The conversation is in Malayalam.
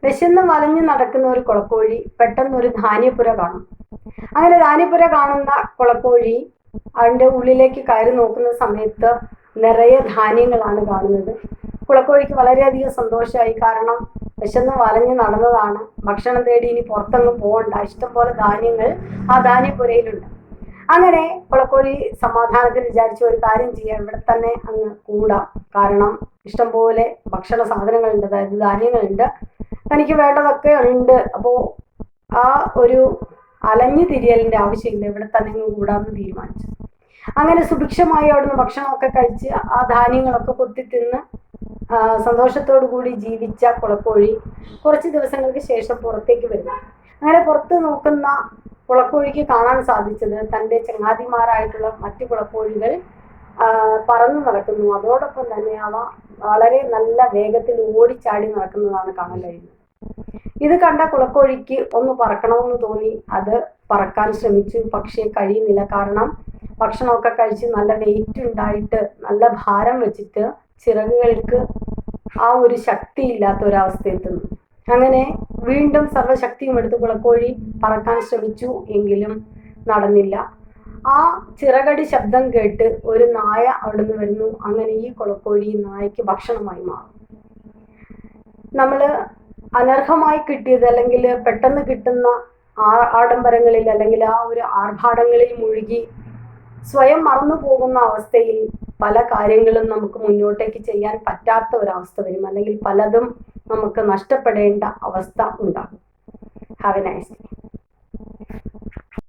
വിശന്ന് വലഞ്ഞു നടക്കുന്ന ഒരു കുളക്കോഴി പെട്ടെന്ന് ഒരു ധാന്യപ്പുര കാണും. അങ്ങനെ ധാന്യപ്പുര കാണുന്ന കുളക്കോഴി അതിൻ്റെ ഉള്ളിലേക്ക് കയറി നോക്കുന്ന സമയത്ത് നിറയെ ധാന്യങ്ങളാണ് കാണുന്നത്. കുളക്കോഴിക്ക് വളരെയധികം സന്തോഷമായി. കാരണം വിശന്ന് വലഞ്ഞ് നടന്നതാണ്, ഭക്ഷണം തേടി ഇനി പുറത്തൊന്നും പോകണ്ട, ഇഷ്ടംപോലെ ധാന്യങ്ങൾ ആ ധാന്യപ്പുരയിലുണ്ട്. അങ്ങനെ കുളക്കോഴി സമാധാനത്തിൽ വിചാരിച്ചു, ഒരു കാര്യം ചെയ്യാം, ഇവിടെ തന്നെ അങ്ങ് കൂടാം. കാരണം ഇഷ്ടംപോലെ ഭക്ഷണ സാധനങ്ങളുണ്ട്, അതായത് ധാന്യങ്ങളുണ്ട്, തനിക്ക് വേണ്ടതൊക്കെ ഉണ്ട്. അപ്പോൾ ആ ഒരു അലഞ്ഞു തിരിയലിൻ്റെ ആവശ്യമില്ല, ഇവിടെ തന്നെ അങ്ങ് കൂടാമെന്ന് തീരുമാനിച്ചു. അങ്ങനെ സുഭിക്ഷമായി അവിടുന്ന് ഭക്ഷണമൊക്കെ കഴിച്ച് ആ ധാന്യങ്ങളൊക്കെ കൊത്തി തിന്ന് സന്തോഷത്തോടു കൂടി ജീവിച്ച കുളക്കോഴി കുറച്ച് ദിവസങ്ങൾക്ക് ശേഷം പുറത്തേക്ക് വരുന്നു. അങ്ങനെ പുറത്ത് നോക്കുന്ന കുളക്കോഴിക്ക് കാണാൻ സാധിച്ചത് തൻ്റെ ചങ്ങാതിമാരായിട്ടുള്ള മറ്റു കുളക്കോഴികൾ പറന്നു നടക്കുന്നു. അതോടൊപ്പം തന്നെ അവ വളരെ നല്ല വേഗത്തിൽ ഓടിച്ചാടി നടക്കുന്നതാണ് കാണാൻ കഴിയുന്നത്. ഇത് കണ്ട കുളക്കോഴിക്ക് ഒന്ന് പറക്കണമെന്ന് തോന്നി. അത് പറക്കാൻ ശ്രമിച്ചു, പക്ഷേ കഴിയുന്നില്ല. കാരണം ഭക്ഷണമൊക്കെ കഴിച്ച് നല്ല വെയിറ്റ് ഉണ്ടായിട്ട്, നല്ല ഭാരം വെച്ചിട്ട് ചിറകുകൾക്ക് ആ ഒരു ശക്തി ഇല്ലാത്ത ഒരവസ്ഥ എത്തുന്നു. അങ്ങനെ വീണ്ടും സർവ്വശക്തിയും എടുത്ത് കുളക്കോഴി പറക്കാൻ ശ്രമിച്ചു, എങ്കിലും നടന്നില്ല. ആ ചിറകടി ശബ്ദം കേട്ട് ഒരു നായ അവിടുന്ന് വരുന്നു. അങ്ങനെ ഈ കുളക്കോഴി നായക്ക് ഭക്ഷണമായി മാറും. നമ്മൾ അനർഹമായി കിട്ടിയത് അല്ലെങ്കിൽ പെട്ടെന്ന് കിട്ടുന്ന ആഡംബരങ്ങളിൽ അല്ലെങ്കിൽ ആ ഒരു ആർഭാടങ്ങളിൽ മുഴുകി സ്വയം മറന്നു പോകുന്ന അവസ്ഥയിൽ പല കാര്യങ്ങളും നമുക്ക് മുന്നോട്ടേക്ക് ചെയ്യാൻ പറ്റാത്ത ഒരവസ്ഥ വരും, അല്ലെങ്കിൽ പലതും നമുക്ക് നഷ്ടപ്പെടേണ്ട അവസ്ഥ ഉണ്ടാകും. Have A nice day.